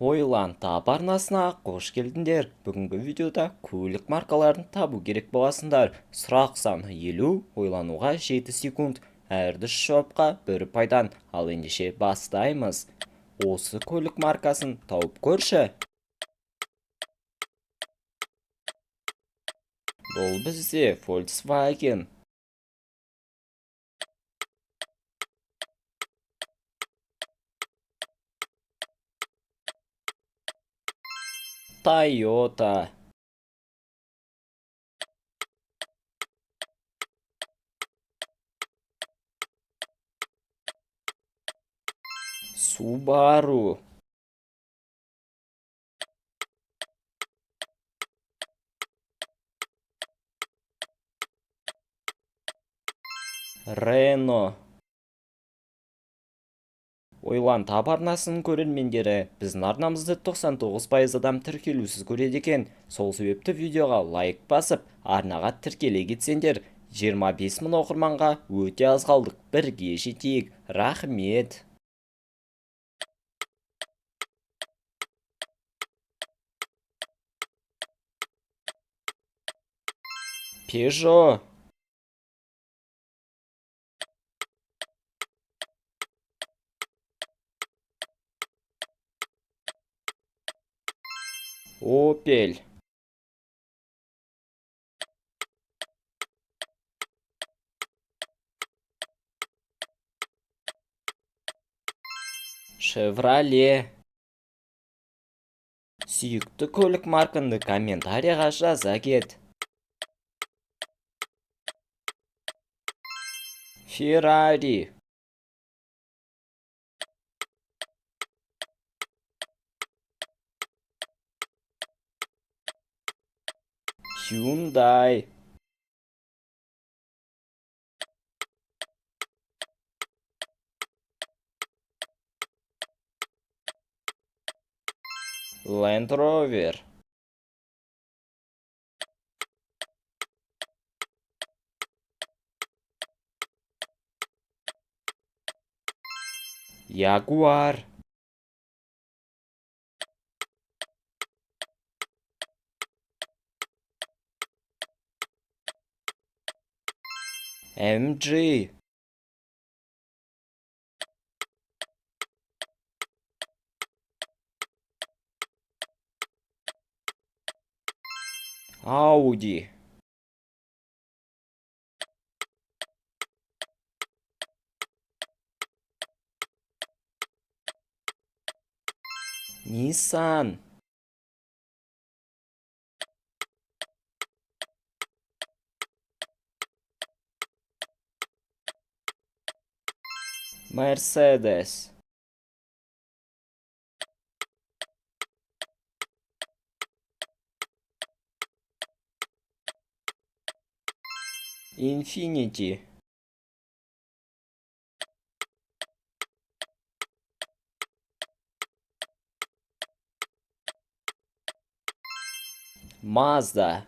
ойлан тап арнасына қош келдіңдер. Бүгінгі видеода көлік маркаларын табу керек боласыңдар. Сұрақ саны 50, ойлануға 7 секунд. Әрді жауапқа 1 пайдан. Ал ендеше бастаймыз. Осы көлік маркасын тауып көрші. Бұл бізде Volkswagen. Toyota. Subaru. Renault. Ойлан тап арнасының көрермендері, біздің арнамызды 99% адам тіркелусіз көреді екен. Сол себепті видеоға лайк басып, арнаға тіркеле кетсеңдер, 25 мың оқырманға өте аз қалдық. Бірге жетейік. Рахмет. Peugeot. Opel. Chevrolet. Сүйікті көлік маркаңды комментарийға жаза кет. Ferrari. Hyundai. Land Rover. Jaguar. MG. Audi. Nissan. Mercedes. Infiniti. Mazda.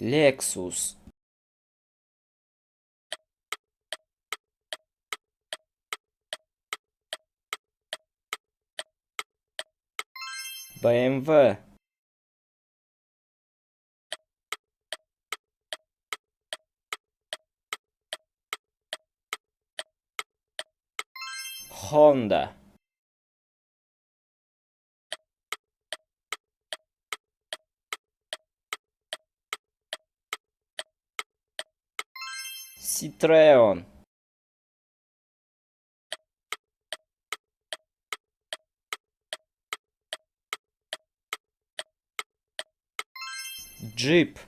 Lexus. BMW. Honda. Citroen. Jeep.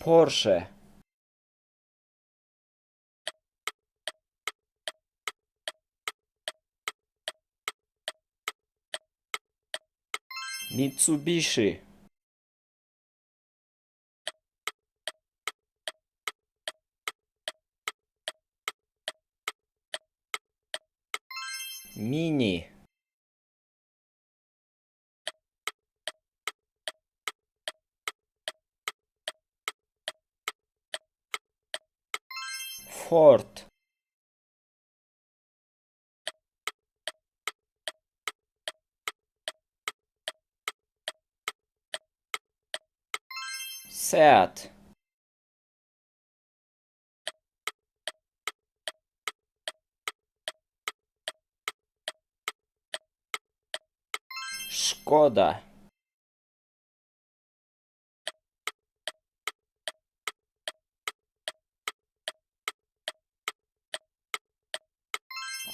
Porsche. Mitsubishi. Mini. Ford. Seat. Skoda.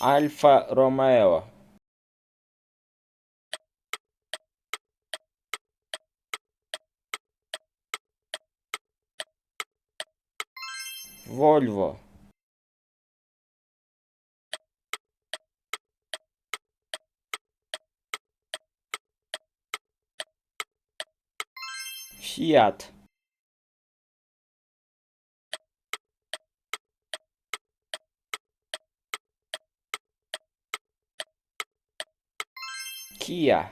Alfa Romeo. Volvo. Fiat. Kia.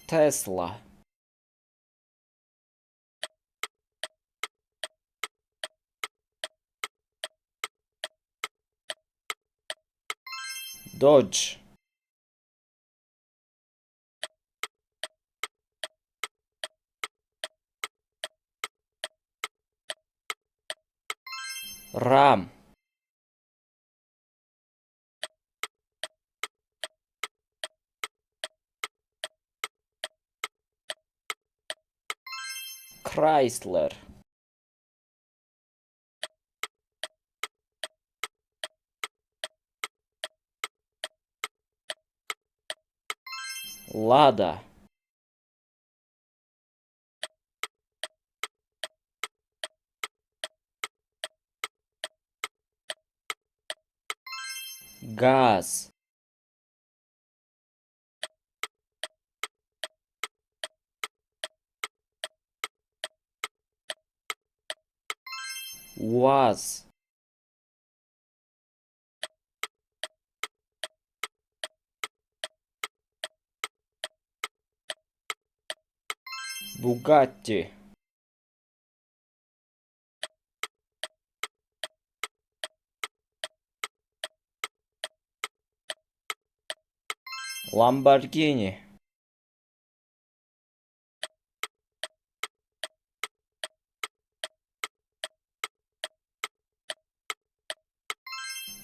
Tesla. Dodge. Ram. Chrysler. Lada. Gaz. UAZ. Bugatti. Lamborghini.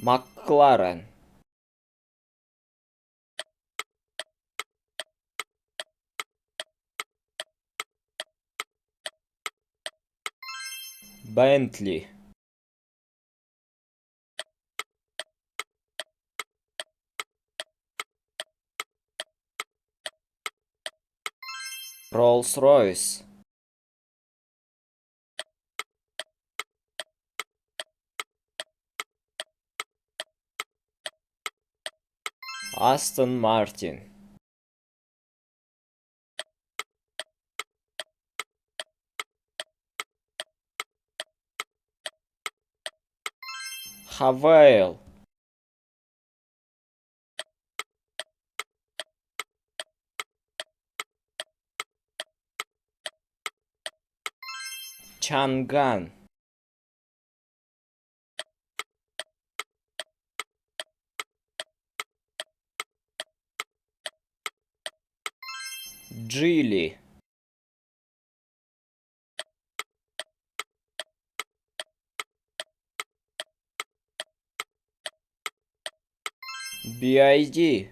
McLaren. Bentley. Rolls-Royce. Aston Martin. Havail. Chang'an. Geely. BID.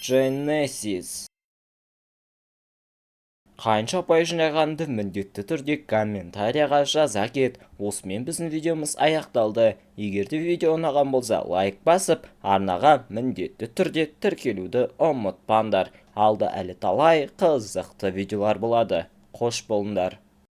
Genesis. Қанша ұпай жинағанды міндетті түрде комментарияға жаза кет. Осымен біздің видеомыз аяқталды. Егер де видео ұнаған болса, лайк басып, арнаға міндетті түрде тіркелуді ұмытпаңдар. Алда әлі талай қызықты видеолар болады. Қош болыңдар.